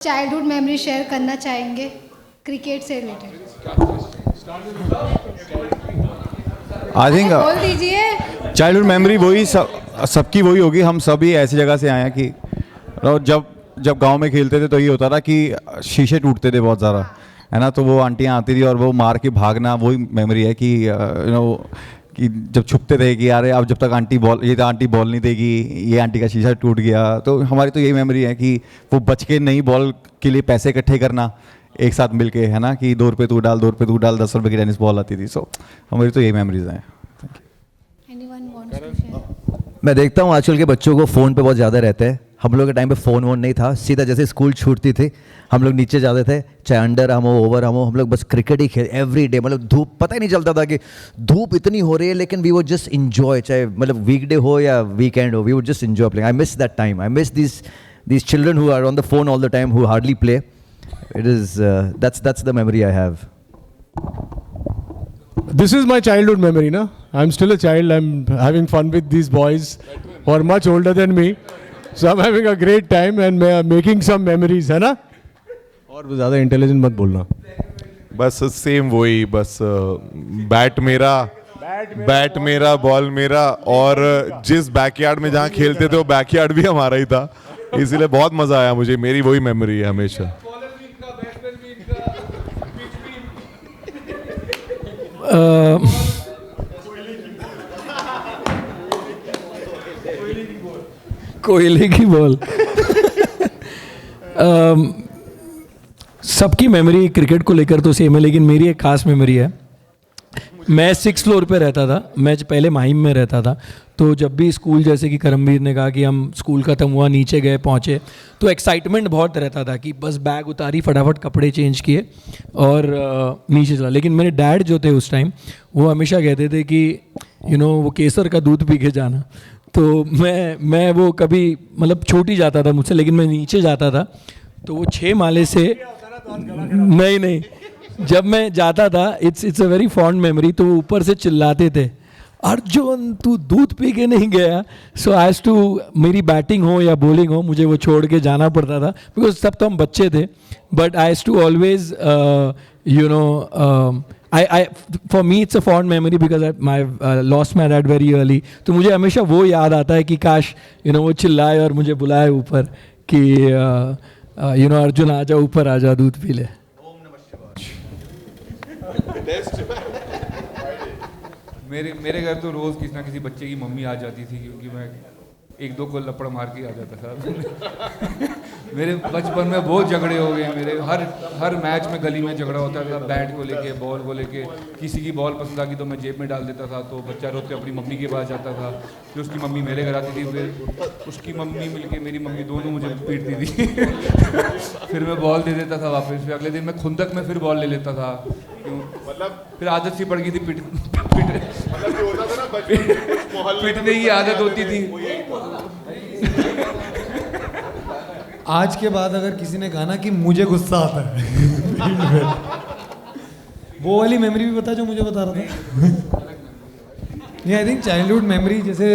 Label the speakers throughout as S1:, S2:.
S1: Childhood memory share करना चाहेंगे cricket से रिलेटेड?
S2: आई थिंक
S1: बोल दीजिए।
S2: चाइल्डहुड मेमोरी वही सबकी वही होगी। हम सभी ऐसी जगह से आए हैं कि जब गांव में खेलते थे तो ये होता था कि शीशे टूटते थे बहुत ज़्यादा, है ना। तो वो आंटियाँ आती थी और वो मार के भागना, वही मेमोरी है कि कि जब छुपते थे कि यार अब जब तक आंटी बॉल नहीं देगी, ये आंटी का शीशा टूट गया। तो हमारी तो यही मेमोरी है कि वो बच के नई बॉल के लिए पैसे इकट्ठे करना एक साथ मिलके, है ना, कि 2 रुपये तू डाल 2 रुपये तू डाल, 10 रुपये की टेनिस बॉल आती थी। सो हमारी तो यही मेमोरीज हैं।
S1: Anyone wants to share?
S3: मैं देखता हूँ आजकल के बच्चों को फ़ोन पे बहुत ज़्यादा रहते हैं। हम लोग के टाइम पे फ़ोन वोन नहीं था, सीधा जैसे स्कूल छूटती थी हम लोग नीचे जाते थे, चाहे अंडर हम हो ओवर हम हो, हम लोग बस क्रिकेट ही खेल एवरी डे। मतलब धूप पता ही नहीं चलता था कि धूप इतनी हो रही है, लेकिन वी वो जस्ट इन्जॉय, चाहे मतलब वीकडे हो या वीकेंड हो, we would just enjoy playing. I miss that time, I miss these children who are on the phone all the time, who hardly play. It is that's the memory I have.
S4: This is my childhood memory, na? I'm still a child. I'm having fun with these boys who are much older than me. So I'm having a great time and making some memories, है ना? और ज़्यादा intelligent मत बोलना।
S5: बस same वही, बस bat मेरा बॉल मेरा, और जिस बैकयार्ड में जहाँ खेलते थे वो बैकयार्ड भी हमारा ही था, इसीलिए बहुत मज़ा आया मुझे। मेरी वही मेमोरी है हमेशा।
S6: कोयले की बॉल। सबकी मेमोरी क्रिकेट को लेकर तो सेम है, लेकिन मेरी एक खास मेमोरी है। मैं 6th फ्लोर पे रहता था, मैं पहले माहिम में रहता था। तो जब भी स्कूल, जैसे कि करमवीर ने कहा कि हम स्कूल ख़त्म हुआ नीचे गए पहुँचे, तो एक्साइटमेंट बहुत रहता था कि बस बैग उतारी, फटाफट कपड़े चेंज किए और नीचे चला। लेकिन मेरे डैड जो थे उस टाइम, वो हमेशा कहते थे कि वो केसर का दूध पी के जाना। तो मैं वो कभी मतलब छूट ही जाता था मुझसे, लेकिन मैं नीचे जाता था तो वो 6 माले से नहीं जब मैं जाता था, it's a very fond memory. तो वो ऊपर से चिल्लाते थे, अर्जुन तू दूध पी के नहीं गया। सो एज टू मेरी बैटिंग हो या बॉलिंग हो, मुझे वो छोड़ के जाना पड़ता था, बिकॉज तब तो हम बच्चे थे। But I has to always for me it's a fond memory because I lost my dad very early. तो मुझे हमेशा वो याद आता है कि काश वो चिल्लाए और मुझे बुलाए ऊपर कि अर्जुन आजा, ऊपर आजा, दूध पी ले।
S7: मेरे घर तो रोज़ किसी ना किसी बच्चे की मम्मी आ जाती थी, क्योंकि मैं 1-2 को लपड़ मार के आ जाता था। मेरे बचपन में बहुत झगड़े हो गए मेरे। हर मैच में गली में झगड़ा होता था, बैट को लेके, बॉल को लेके। किसी की बॉल पसंद आ गई तो मैं जेब में डाल देता था, तो बच्चा रोते अपनी मम्मी के पास जाता था। फिर उसकी मम्मी मेरे घर आती थी, फिर उसकी मम्मी मिलके मेरी मम्मी दोनों मुझे पीटती थी। फिर मैं बॉल दे देता था वापस। फिर अगले दिन मैं खुंदक में फिर बॉल ले लेता था। मतलब फिर आदत सी पड़ गई थी पीटने की आदत होती थी।
S8: आज के बाद अगर किसी ने कहा ना कि मुझे गुस्सा आता है वो वाली मेमोरी भी बता जो मुझे बता रहा था। आई थिंक चाइल्डहुड मेमोरी, जैसे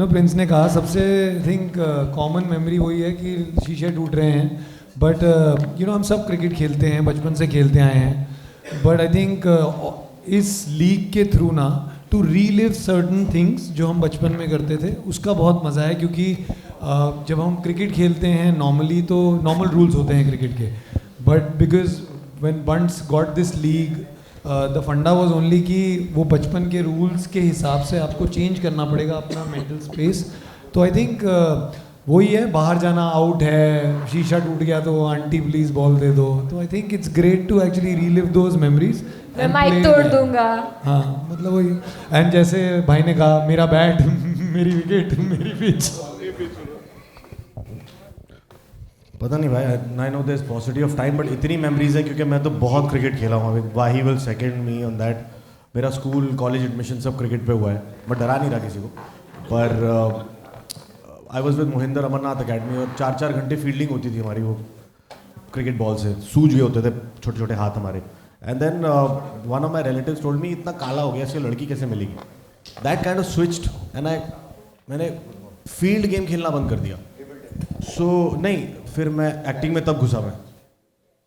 S8: प्रिंस ने कहा, सबसे आई थिंक कॉमन मेमोरी वही है कि शीशे टूट रहे हैं। बट हम सब क्रिकेट खेलते हैं, बचपन से खेलते आए हैं। बट आई थिंक इस लीग के थ्रू ना टू रीलिव सर्टन थिंग्स जो हम बचपन में करते थे, उसका बहुत मज़ा है। क्योंकि जब हम क्रिकेट खेलते हैं नॉर्मली तो नॉर्मल रूल्स होते हैं क्रिकेट के, but because when Bunty's got this league the funda was only कि वो बचपन के रूल्स के हिसाब से आपको चेंज करना पड़ेगा अपना मेंटल स्पेस। तो आई थिंक वही है, बाहर जाना आउट है, शीशा टूट गया तो आंटी प्लीज बॉल दे दो। तो I think it's great to actually relive those memories.
S9: मैं माइक तोड़ दूंगा।
S8: हाँ, मतलब वही। एंड जैसे भाई ने कहा, मेरा बैट मेरी विकेट मेरी पिच।
S10: पता नहीं भाई, I know there is possibility of time, but इतनी मेमोरीज है क्योंकि मैं तो बहुत क्रिकेट खेला हूँ। Wahi will second me on that. मेरा स्कूल कॉलेज एडमिशन सब क्रिकेट पे हुआ है, बट डरा नहीं रहा किसी को। पर I was with Mohinder Amarnath academy, और 4-4 घंटे फील्डिंग होती थी हमारी वो क्रिकेट बॉल से। सूज गए होते थे छोटे छोटे हाथ हमारे। And then one of my relatives told me, इतना काला हो गया, इससे लड़की कैसे मिलेगी। That kind of switched and मैंने फील्ड गेम खेलना बंद कर दिया। सो नहीं, फिर मैं एक्टिंग में तब घुसा मैं।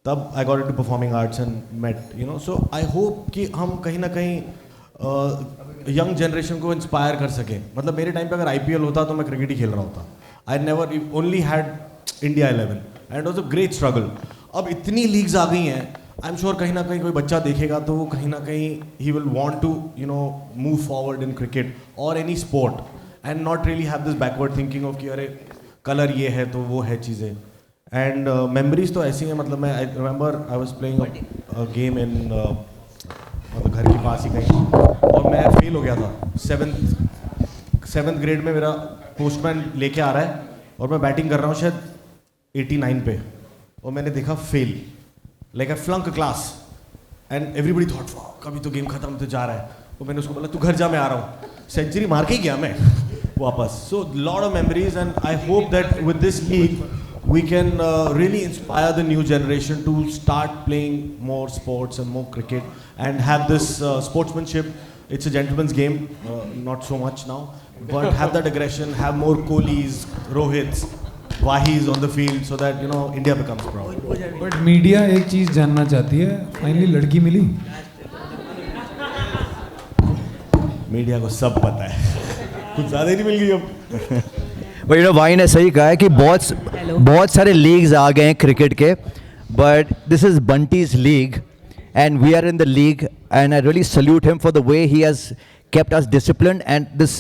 S10: तब I got into performing arts and met you know. So I hope कि हम कहीं ना कहीं यंग जनरेशन को इंस्पायर कर सकें. मतलब मेरे टाइम पे अगर IPL होता तो मैं क्रिकेट ही खेल रहा होता. I never only had India 11 and was a great struggle. अब इतनी लीग्स आ गई हैं, आई एम श्योर कहीं ना कहीं कोई बच्चा देखेगा तो वो कहीं ना कहीं ही will want to you know move forward in cricket और any sport and not really have this backward thinking of कि अरे कलर ये है तो वो है चीज़ें. एंड मेमोरीज तो ऐसी हैं. मतलब मैं I remember I was playing a game in मतलब घर के पास ही कहीं और मैं फेल हो गया था. सेवन्थ ग्रेड में मेरा पोस्टमैन लेके आ रहा है और मैं बैटिंग कर रहा हूँ शायद 89 पे और मैंने देखा fail. Like I flunk class and everybody thought कभी तो गेम खत्म तो जा रहा है. और मैंने उसको बोला तू घर जा मैं आ रहा हूँ. सेंचुरी मार के ही गया मैं वापस. So lot of memories and I hope that with this league we can really inspire the new generation to start playing more sports and more cricket and have this sportsmanship. It's a gentleman's game, not so much now, but have that aggression, have more Kohlis, Rohits, Wahis on the field so that you know India becomes proud.
S8: But media एक चीज़ जानना चाहती है, finally लड़की मिली?
S10: Media को सब पता है. कुछ ज़्यादा ही नहीं मिल गई अब.
S3: बट भाई ने सही कहा है कि बहुत सारे लीग्स आ गए हैं क्रिकेट के, but this is Bunty's league and we are in the league and I really salute him for the way he has kept us disciplined, and this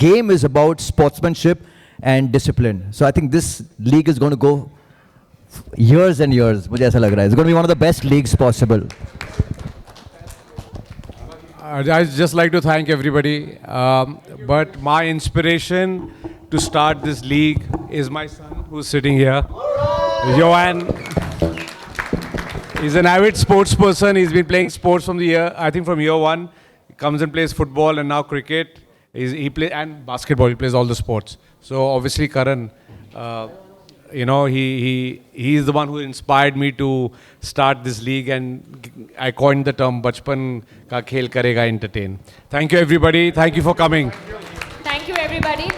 S3: game is about sportsmanship and discipline. So I think this league is going to go years and years. मुझे ऐसा लग रहा है it's going to be one of the best leagues possible.
S9: I'd just like to thank everybody, but my inspiration to start this league is my son who's sitting here, Johan. He's an avid sports person. He's been playing sports from from year one. He comes and plays football and now cricket. He plays and basketball. He plays all the sports. So obviously Karan, he is the one who inspired me to start this league, and I coined the term "Bachpan ka khel karega entertain." Thank you everybody. Thank you for coming.
S11: Thank you everybody.